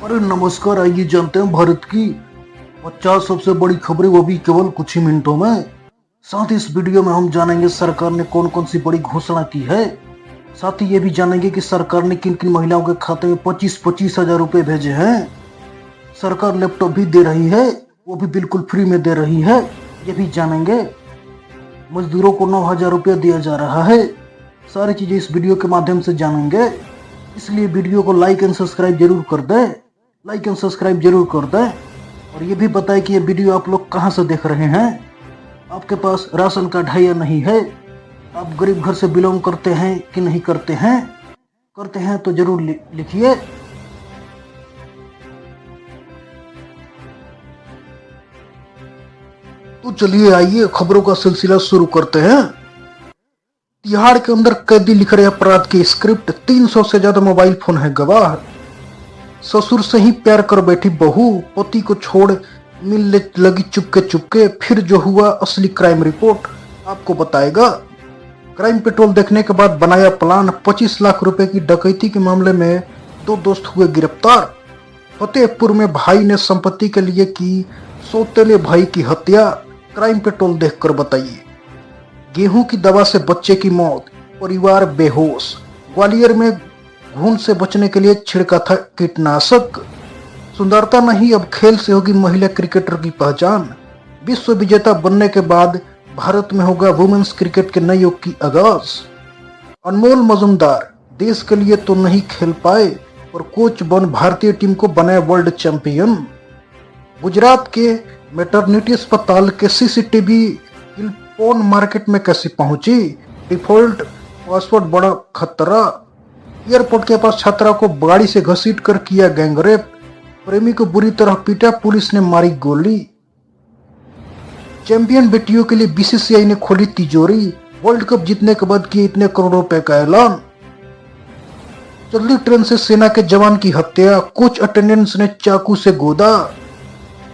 अरे नमस्कार, आइए जानते हैं भारत की 50 सबसे बड़ी खबरें, वो भी केवल कुछ ही मिनटों में। साथ ही इस वीडियो में हम जानेंगे सरकार ने कौन कौन सी बड़ी घोषणा की है। साथ ही ये भी जानेंगे कि सरकार ने किन किन महिलाओं के खाते में 25-25 हजार रुपए भेजे हैं। सरकार लैपटॉप भी दे रही है, वो भी बिल्कुल फ्री में दे रही है, ये भी जानेंगे। मजदूरों को 9,000 रुपया दिया जा रहा है। सारी चीजें इस वीडियो के माध्यम से जानेंगे, इसलिए वीडियो को लाइक एंड सब्सक्राइब जरूर कर दें। लाइक एंड सब्सक्राइब जरूर कर दें और ये भी बताएं कि ये वीडियो आप लोग कहाँ से देख रहे हैं। आपके पास राशन कार्ड है या नहीं है, आप गरीब घर से बिलोंग करते हैं कि नहीं करते हैं। करते हैं तो जरूर लिखिए। तो चलिए आइए खबरों का सिलसिला शुरू करते हैं। तिहाड़ के अंदर कैदी लिख रहे अपराध की स्क्रिप्ट, 300 से ज्यादा मोबाइल फोन है गवाह। ससुर से ही प्यार कर बैठी बहू, पति को छोड़ मिलने लगी चुपके चुपके। फिर जो हुआ असली क्राइम रिपोर्ट आपको बताएगा। क्राइम पेट्रोल देखने के बाद बनाया प्लान, 25 लाख रुपए की डकैती के मामले में 2 दोस्त हुए गिरफ्तार। फतेहपुर में भाई ने संपत्ति के लिए की सौतेले भाई की हत्या। क्राइम पेट्रोल देखकर बताइए। गेहूं की दवा से बच्चे की मौत, परिवार बेहोश। ग्वालियर में घून से बचने के लिए छिड़का था कीटनाशक। सुंदरता नहीं, अब खेल से होगी महिला क्रिकेटर की पहचान। विश्व विजेता बनने के बाद भारत में होगा वुमेन्स क्रिकेट के नए युग की आगाज। अनमोल मजूमदार देश के लिए तो नहीं खेल पाए, पर कोच बन भारतीय टीम को बनाया वर्ल्ड चैंपियन। गुजरात के मैटरनिटी अस्पताल के सीसीटीवी पोर्न मार्केट में कैसे पहुंची। डिफॉल्ट पासवर्ड बड़ा खतरा। एयरपोर्ट के पास छात्रा को गाड़ी से घसीट कर किया गैंगरेप। प्रेमी को बुरी तरह पीटा, पुलिस ने मारी गोली। चैंपियन बेटियों के लिए बीसीसीआई ने खोली तिजोरी। वर्ल्ड कप जीतने के बाद किए इतने करोड़ों रुपए का ऐलान। चलती ट्रेन से सेना के जवान की हत्या, कुछ अटेंडेंट्स ने चाकू से गोदा।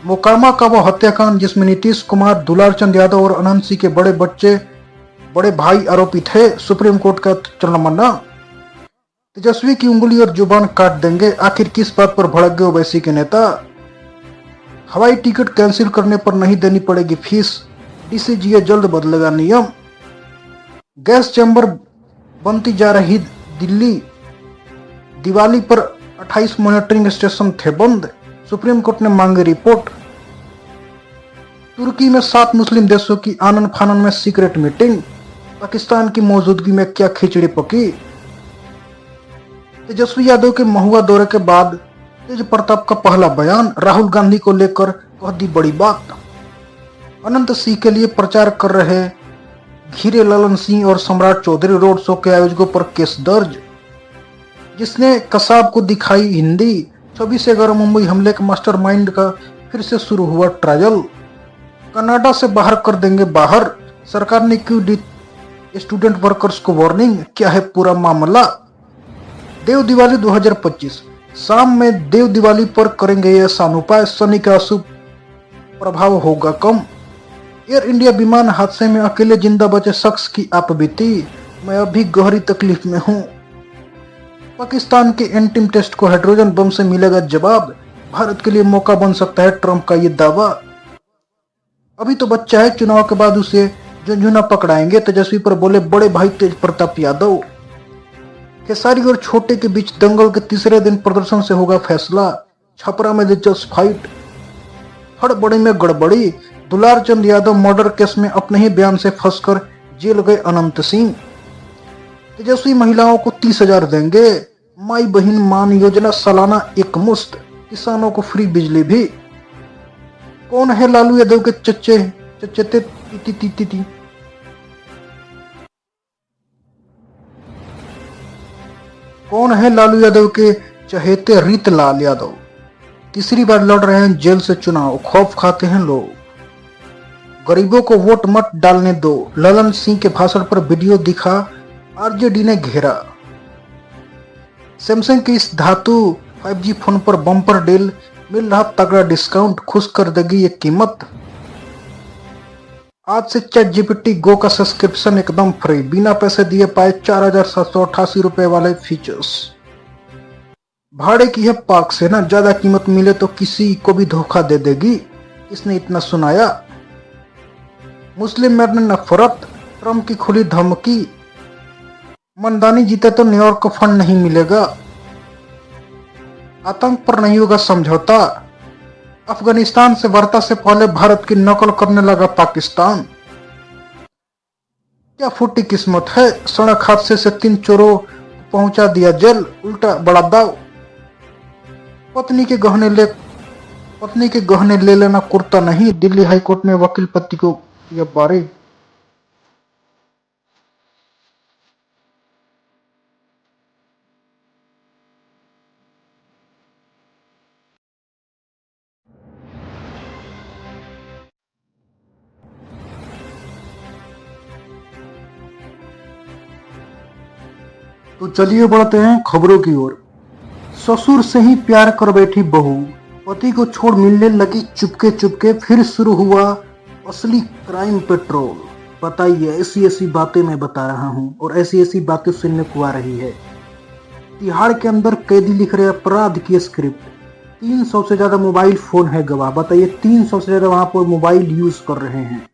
मोकामा का वो हत्याकांड जिसमें नीतीश कुमार, दुलारचंद यादव और अनंत सिंह के बड़े भाई आरोपी थे, सुप्रीम कोर्ट का चरणमन्ना। तेजस्वी की उंगली और जुबान काट देंगे, आखिर किस बात पर भड़क गए ओवैसी के नेता। हवाई टिकट कैंसिल करने पर नहीं देनी पड़ेगी फीस, डीसीजीए जल्द बदलेगा नियम। गैस चैम्बर बनती जा रही दिल्ली, दिवाली पर 28 मॉनिटरिंग स्टेशन थे बंद, सुप्रीम कोर्ट ने मांगी रिपोर्ट। तुर्की में 7 मुस्लिम देशों की आनन फानन में सीक्रेट मीटिंग, पाकिस्तान की मौजूदगी में क्या खिचड़ी पकी। तेजस्वी यादव के महुआ दौरे के बाद तेज प्रताप का पहला बयान, राहुल गांधी को लेकर कह दी बड़ी बात। अनंत सिंह के लिए प्रचार कर रहे घिरे ललन सिंह और सम्राट चौधरी रोड शो के आयोजकों पर केस दर्ज। जिसने कसाब को दिखाई हिंदी, 26/11 मुंबई हमले के मास्टरमाइंड का फिर से शुरू हुआ ट्रायल। कनाडा से बाहर कर देंगे बाहर, सरकार ने क्यों दी स्टूडेंट वर्कर्स को वार्निंग, क्या है पूरा मामला। देव दिवाली 2025, शाम में देव दिवाली पर करेंगे ये आसान उपाय, शनि का अशुभ प्रभाव होगा कम। एयर इंडिया विमान हादसे में अकेले जिंदा बचे शख्स की आप बीती, मैं अभी गहरी तकलीफ में हूं। पाकिस्तान के एंटीम टेस्ट को हाइड्रोजन बम से मिलेगा जवाब, भारत के लिए मौका बन सकता है ट्रंप का ये दावा। अभी तो बच्चा है, चुनाव के बाद उसे झुंझुना पकड़ाएंगे, तेजस्वी पर बोले बड़े भाई तेज प्रताप यादव। खेसारी और छोटे के बीच दंगल के तीसरे दिन प्रदर्शन से होगा फैसला, छपरा में दिलचस्प फाइट। हड़बड़ी में गड़बड़ी, दुलारचंद यादव मर्डर केस में अपने ही बयान से फंसकर जेल गए अनंत सिंह। तेजस्वी महिलाओं को 30,000 देंगे, माई बहन मान योजना सालाना एक मुश्त, किसानों को फ्री बिजली भी। कौन है लालू यादव के चच्चे ती। कौन है लालू यादव के चहेते रीतलाल यादव, तीसरी बार लड़ रहे हैं जेल से चुनाव, खौफ खाते हैं लोग। गरीबों को वोट मत डालने दो, ललन सिंह के भाषण पर वीडियो दिखा, आरजेडी ने घेरा। सैमसंग के इस धातु 5G फोन पर बम्पर डील, मिल रहा तगड़ा डिस्काउंट, खुश कर देगी ये कीमत। आज से ChatGPT Go का सब्सक्रिप्शन एकदम फ्री, बिना पैसे दिए पाए 4,788 रुपए वाले फीचर्स। भाड़े की है पाक से ना, ज्यादा कीमत मिले तो किसी को भी धोखा दे देगी। इसने इतना सुनाया। मुस्लिम में नफरत, ट्रम्प की खुली धमकी। मंदानी जीते तो न्यूयॉर्क को फंड नहीं मिलेगा। आतंक पर नहीं होगा समझौता। अफगानिस्तान से वार्ता से पहले भारत की नकल करने लगा पाकिस्तान। क्या फूटी किस्मत है, सड़क हादसे से 3 चोरों को पहुंचा दिया जेल, उल्टा बड़ा दाव। पत्नी के गहने ले लेना कुर्ता नहीं, दिल्ली हाईकोर्ट में वकील पति को यह बारी। तो चलिए बढ़ते हैं खबरों की ओर। ससुर से ही प्यार कर बैठी बहू, पति को छोड़ मिलने लगी चुपके चुपके, फिर शुरू हुआ असली क्राइम पेट्रोल। बताइए, ऐसी ऐसी बातें मैं बता रहा हूं और ऐसी ऐसी बातें सुनने को आ रही है। तिहाड़ के अंदर कैदी लिख रहे अपराध की स्क्रिप्ट। 300 से ज्यादा मोबाइल फोन है गवाह। बताइए, 300 से ज्यादा वहां पर मोबाइल यूज कर रहे हैं।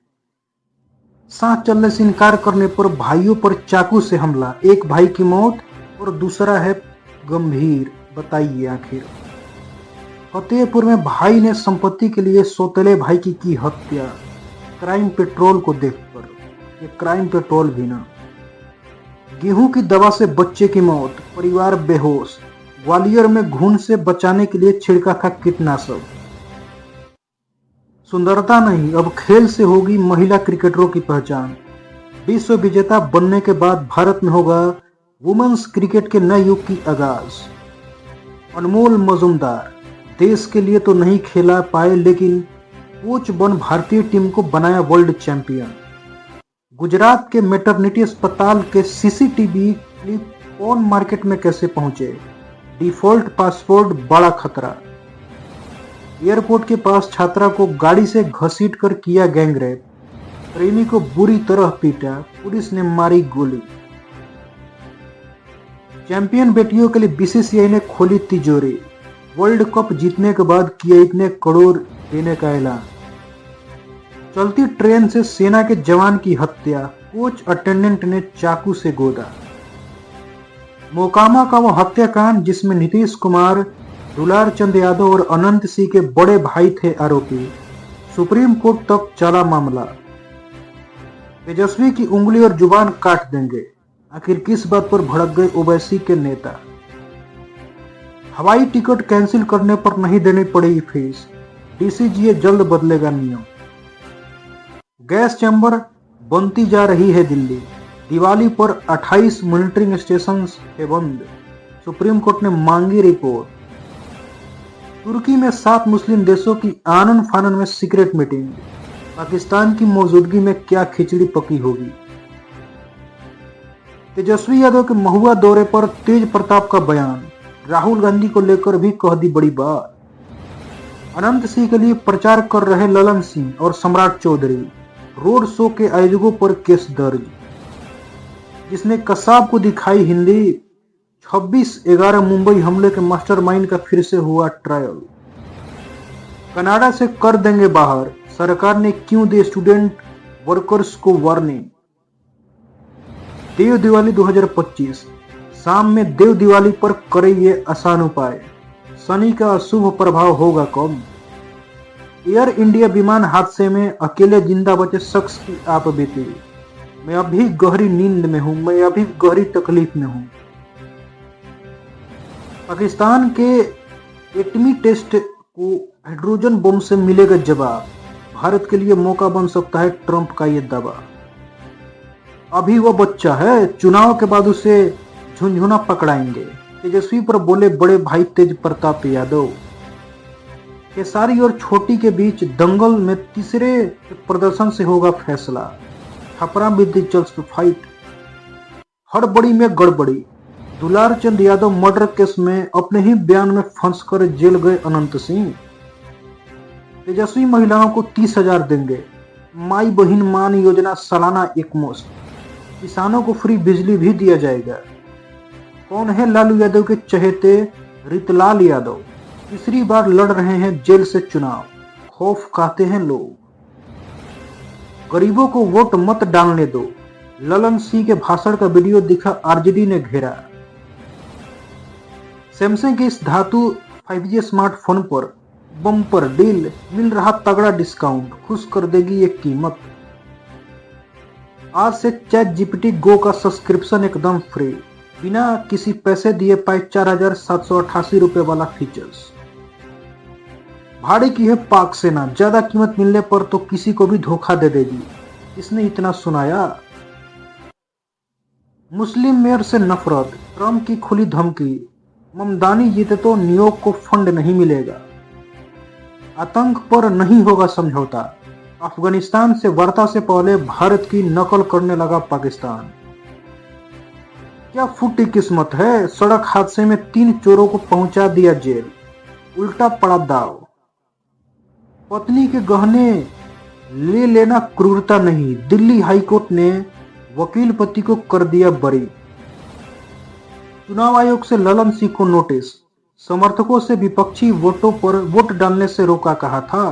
सांस चलने से इनकार करने पर भाइयों पर चाकू से हमला, एक भाई की मौत और दूसरा है गंभीर। बताइए आखिर। फतेहपुर में भाई ने संपत्ति के लिए सौतेले भाई की हत्या। क्राइम पेट्रोल को देखकर, ये क्राइम पेट्रोल भी ना। गेहूं की दवा से बच्चे की मौत, परिवार बेहोश। ग्वालियर में घुन से बचाने के लिए छिड़का था कीटनाशक। सुंदरता नहीं, अब खेल से होगी महिला क्रिकेटरों की पहचान। विश्व विजेता बनने के बाद भारत में होगा वुमेन्स क्रिकेट के नए युग की आगाज। अनमोल मजूमदार देश के लिए तो नहीं खेला पाए, लेकिन कोच बन भारतीय टीम को बनाया वर्ल्ड चैंपियन। गुजरात के मैटरनिटी अस्पताल के सीसीटीवी क्लिप कौन मार्केट में कैसे पहुंचे? डिफॉल्ट पासपोर्ट बड़ा खतरा। एयरपोर्ट के पास छात्रा को गाड़ी से घसीट कर किया गैंगरेप, प्रेमी को बुरी तरह पीटा, पुलिस ने मारी गोली। चैंपियन बेटियों के लिए बीसीसीआई ने खोली तिजोरी, वर्ल्ड कप जीतने के बाद किया इतने करोड़ देने का ऐलान। चलती ट्रेन से सेना के जवान की हत्या, कोच अटेंडेंट ने चाकू से गोदा। मोकामा का वो हत्याकांड जिसमें नीतीश कुमार, दुलार चंद यादव और अनंत सिंह के बड़े भाई थे आरोपी, सुप्रीम कोर्ट तक चला मामला। तेजस्वी की उंगली और जुबान काट देंगे, आखिर किस बात पर भड़क गए ओवैसी के नेता? हवाई टिकट कैंसिल करने पर नहीं देनी पड़ेगी फीस, डीसीजीए जल्द बदलेगा नियम। गैस चैम्बर बनती जा रही है दिल्ली, दिवाली पर 28 मॉनिटरिंग स्टेशन है बंद, सुप्रीम कोर्ट ने मांगी रिपोर्ट। तुर्की में 7 मुस्लिम देशों की आनन फानन में सीक्रेट मीटिंग, पाकिस्तान की मौजूदगी में क्या खिचड़ी पकी होगी? तेजस्वी यादव के महुआ दौरे पर तेज प्रताप का बयान, राहुल गांधी को लेकर भी कह दी बड़ी बात। अनंत सिंह के लिए प्रचार कर रहे ललन सिंह और सम्राट चौधरी, रोड शो के आयोजकों पर केस दर्ज। जिसने कसाब को दिखाई हिंदी, 26/11 मुंबई हमले के मास्टरमाइंड का फिर से हुआ ट्रायल। कनाडा से कर देंगे बाहर, सरकार ने क्यों दी स्टूडेंट वर्कर्स को वार्निंग। देव दिवाली 2025, शाम में देव दिवाली पर करें ये आसान उपाय, शनि का अशुभ प्रभाव होगा कम। एयर इंडिया विमान हादसे में अकेले जिंदा बचे शख्स की आप बीती, मैं अभी गहरी नींद में हूं, मैं अभी गहरी तकलीफ में हूं। पाकिस्तान के एटमी टेस्ट को हाइड्रोजन बम से मिलेगा जवाब, भारत के लिए मौका बन सकता है ट्रंप का ये दावा। अभी वो बच्चा है, चुनाव के बाद उसे झुंझुना पकड़ाएंगे, तेजस्वी पर बोले बड़े भाई तेज प्रताप यादव। केसारी और छोटी के बीच दंगल में तीसरे प्रदर्शन से होगा फैसला, छपरा में दिलचस्प फाइट। हड़बड़ी में गड़बड़ी, दुलार चंद यादव मर्डर केस में अपने ही बयान में फंसकर जेल गए अनंत सिंह। तेजस्वी महिलाओं को 30,000 देंगे, माई बहिन मान योजना सालाना एकमुश्त, किसानों को फ्री बिजली भी दिया जाएगा। कौन है लालू यादव के चहेते रितलाल यादव तीसरी बार लड़ रहे हैं जेल से चुनाव, खौफ खाते हैं लोग। गरीबों को वोट मत डालने दो, ललन सिंह के भाषण का वीडियो दिखा आरजेडी ने घेरा। सैमसंग के इस धातु 5G स्मार्टफोन पर बम्पर डील, मिल रहा तगड़ा डिस्काउंट, खुश कर देगी ये कीमत। आज से चैट जीपीटी गो का सब्सक्रिप्शन एकदम फ्री, बिना किसी पैसे दिए पाए 4,788 रुपए वाला फीचर्स। भाड़े की है पाक सेना, ज्यादा कीमत मिलने पर तो किसी को भी धोखा दे देगी। इसने इतना सुनाया। मुस्लिम मेयर से नफरत, ट्रंप की खुली धमकी, ममदानी जीते तो न्यूयॉर्क को फंड नहीं मिलेगा। आतंक पर नहीं होगा समझौता, अफगानिस्तान से वार्ता से पहले भारत की नकल करने लगा पाकिस्तान। क्या फूटी किस्मत है, सड़क हादसे में 3 चोरों को पहुंचा दिया जेल, उल्टा पड़ा दाव। पत्नी के गहने ले लेना क्रूरता नहीं, दिल्ली हाईकोर्ट ने वकील पति को कर दिया बरी। चुनाव आयोग से ललन सिंह को नोटिस, समर्थकों से विपक्षी वोटों पर वोट डालने से रोका कहा था।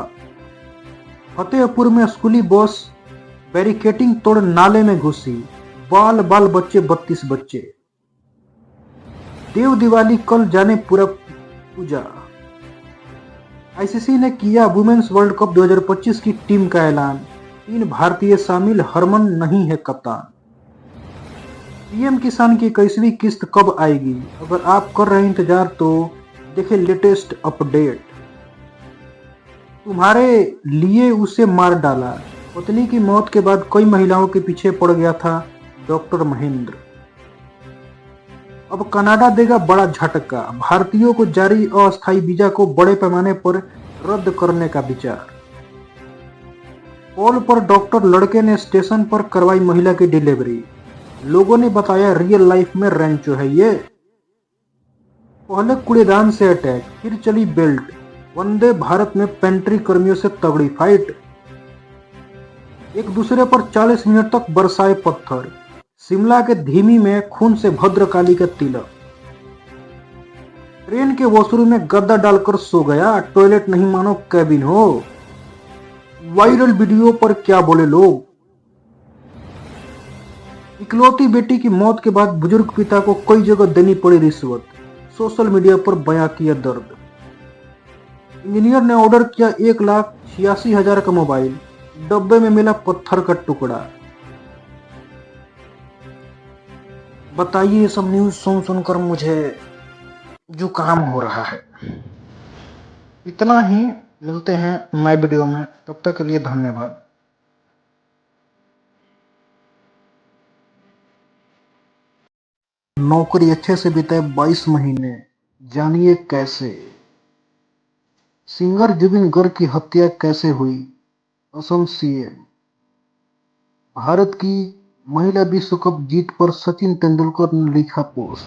फतेहपुर में स्कूली बस बैरिकेडिंग तोड़ नाले में घुसी, बाल बाल बच्चे 32 बच्चे। देव दिवाली कल जाने पूरा पूजा। आईसीसी ने किया वुमेन्स वर्ल्ड कप 2025 की टीम का ऐलान, 3 भारतीय शामिल, हरमन नहीं है कप्तान। पीएम किसान की 21वीं किस्त कब आएगी? अगर आप कर रहे हैं इंतजार तो देखें लेटेस्ट अपडेट। तुम्हारे लिए उसे मार डाला, पत्नी की मौत के बाद कई महिलाओं के पीछे पड़ गया था डॉक्टर महेंद्र। अब कनाडा देगा बड़ा झटका, भारतीयों को जारी अस्थायी वीजा को बड़े पैमाने पर रद्द करने का विचार। कॉल पर डॉक्टर लड़के ने स्टेशन पर करवाई महिला की डिलीवरी, लोगों ने बताया रियल लाइफ में रेंचो है ये। पहले कूड़ेदान से अटैक, फिर चली बेल्ट, वंदे भारत में पेंट्री कर्मियों से तगड़ी फाइट। एक दूसरे पर 40 मिनट तक बरसाए पत्थर, शिमला के धीमी में खून से भद्रकाली का तिलक। ट्रेन के वॉशरूम में गद्दा डालकर सो गया, टॉयलेट नहीं मानो कैबिन हो। वायरल वीडियो पर क्या बोले लोग। इकलौती बेटी की मौत के बाद बुजुर्ग पिता को कई जगह देनी पड़ी रिश्वत, सोशल मीडिया पर बयां किया दर्द। इंजीनियर ने ऑर्डर किया 1,86,000 का मोबाइल, डब्बे में मिला पत्थर का टुकड़ा। बताइए, ये सब न्यूज सुन सुनकर मुझे जुकाम हो रहा है। इतना ही, मिलते हैं नए वीडियो में, तब तक के लिए धन्यवाद। नौकरी अच्छे से बिताए 22 महीने, जानिए कैसे। सिंगर जुबिन गर्ग की हत्या कैसे हुई, असम सीएम। भारत की महिला विश्व कप जीत पर सचिन तेंदुलकर ने लिखा पोस्ट।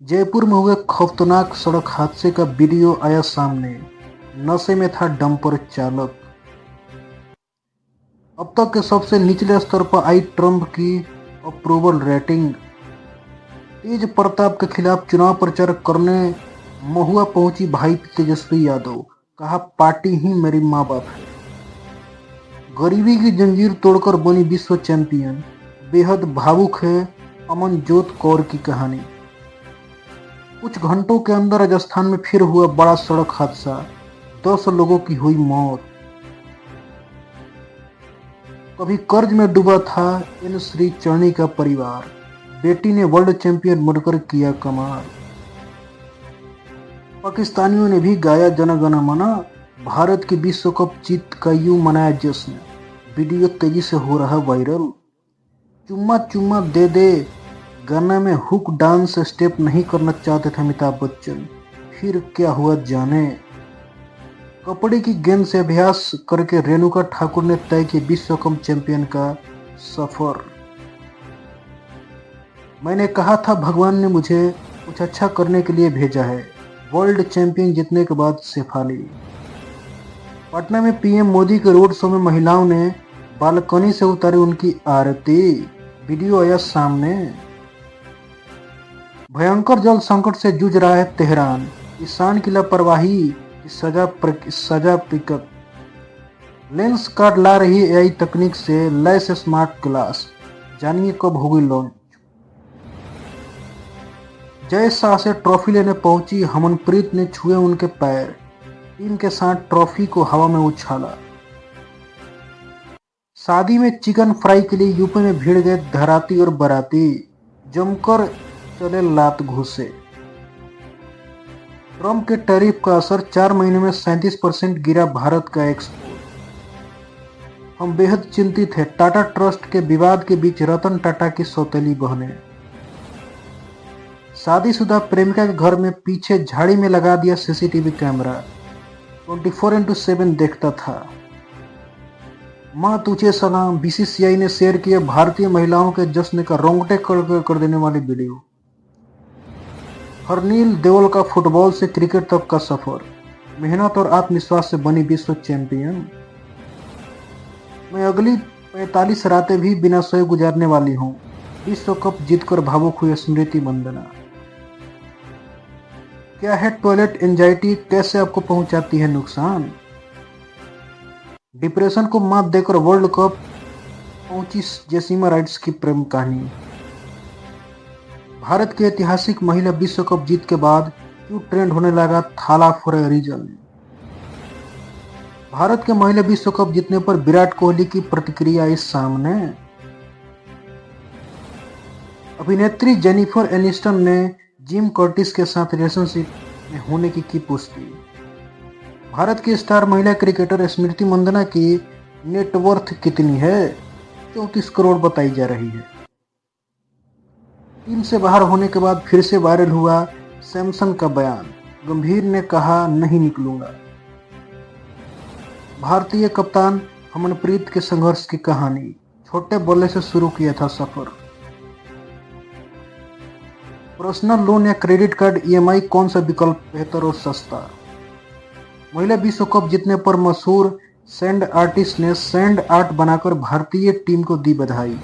जयपुर में हुए खौफनाक सड़क हादसे का वीडियो आया सामने, नशे में था डंपर चालक। अब तक के सबसे निचले स्तर पर आई ट्रंप की अप्रूवल रेटिंग। तेज प्रताप के खिलाफ चुनाव प्रचार करने महुआ पहुंची भाई तेजस्वी यादव, कहा पार्टी ही मेरी माँ बाप है। गरीबी की जंजीर तोड़कर बनी विश्व चैंपियन, बेहद भावुक है अमनजोत कौर की कहानी। कुछ घंटों के अंदर राजस्थान में फिर हुआ बड़ा सड़क हादसा, 10 लोगों की हुई मौत। कभी कर्ज में डूबा था एन श्री चरणी का परिवार, बेटी ने वर्ल्ड चैंपियन बनकर किया कमाल। पाकिस्तानियों ने भी गाया जन गण मन, भारत की विश्व कप जीत का यूं मनाया जश्न। वीडियो तेजी से हो रहा वायरल। चुम्मा चुम्मा दे दे गाना में हुक डांस स्टेप नहीं करना चाहते थे अमिताभ बच्चन, फिर क्या हुआ जाने। कपड़े की गेंद से अभ्यास करके रेणुका ठाकुर ने तय किया विश्व कप चैंपियन का सफर। मैंने कहा था भगवान ने मुझे कुछ अच्छा करने के लिए भेजा है, वर्ल्ड चैंपियन जीतने के बाद शेफाली। पटना में पीएम मोदी के रोड शो में महिलाओं ने बालकनी से उतारी उनकी आरती, वीडियो आया सामने। भयंकर जल संकट से जूझ रहा है तेहरान, ईशान की लापरवाही की सजा पिकअप। लेंस कार्ड ला रही एआई तकनीक से लैस स्मार्ट ग्लास, जानिए कब होगी लॉन्च। जय शाह से ट्रॉफी लेने पहुंची हरमनप्रीत ने छुए उनके पैर, टीम के साथ ट्रॉफी को हवा में उछाला। शादी में चिकन फ्राई के लिए यूपी में भीड़ गए घराती और बाराती, जमकर चले लात घूसे। ट्रंप के टैरिफ का असर, 4 महीने में 37% गिरा भारत का एक्सपोर्ट। हम बेहद चिंतित हैं, टाटा ट्रस्ट के विवाद के बीच रतन टाटा की सौतेली बहनें। शादीशुदा प्रेमिका के घर में पीछे झाड़ी में लगा दिया सीसीटीवी कैमरा, 24/7 देखता था। मां तुझे सलाम, बीसीसीआई ने शेयर किया भारतीय महिलाओं के जश्न का रोंगटे कर देने वाली वीडियो। हरनील देओल का फुटबॉल से क्रिकेट तक का सफर, मेहनत और आत्मविश्वास से बनी विश्व चैंपियन। मैं अगली 45 रातें भी बिना सोए गुजारने वाली हूँ, विश्व कप जीतकर भावुक हुई स्मृति मंदना। क्या है टॉयलेट एंजाइटी, कैसे आपको पहुंचाती है नुकसान। डिप्रेशन को मात देकर वर्ल्ड कप पहुंची जेसिमा राइट्स की प्रेम कहानी। भारत की ऐतिहासिक महिला विश्व कप जीत के बाद क्यों ट्रेंड होने लगा थाला फॉर ए रीजन। भारत के महिला विश्व कप जीतने पर विराट कोहली की प्रतिक्रिया आई सामने। अभिनेत्री जेनिफर एनिस्टन ने जिम कर्टिस के साथ रिलेशनशिप में होने की पुष्टि। भारत की स्टार महिला क्रिकेटर स्मृति मंदाना की नेटवर्थ कितनी है, 34 करोड़ बताई जा रही है। टीम से बाहर होने के बाद फिर से वायरल हुआ सैमसन का बयान, गंभीर ने कहा नहीं निकलूंगा। भारतीय कप्तान हरमनप्रीत के संघर्ष की कहानी, छोटे बल्ले से शुरू किया था सफर। पर्सनल लोन या क्रेडिट कार्ड ईएमआई, कौन सा विकल्प बेहतर और सस्ता। महिला विश्व कप जीतने पर मशहूर सैंड आर्टिस्ट ने सैंड आर्ट बनाकर भारतीय टीम को दी बधाई।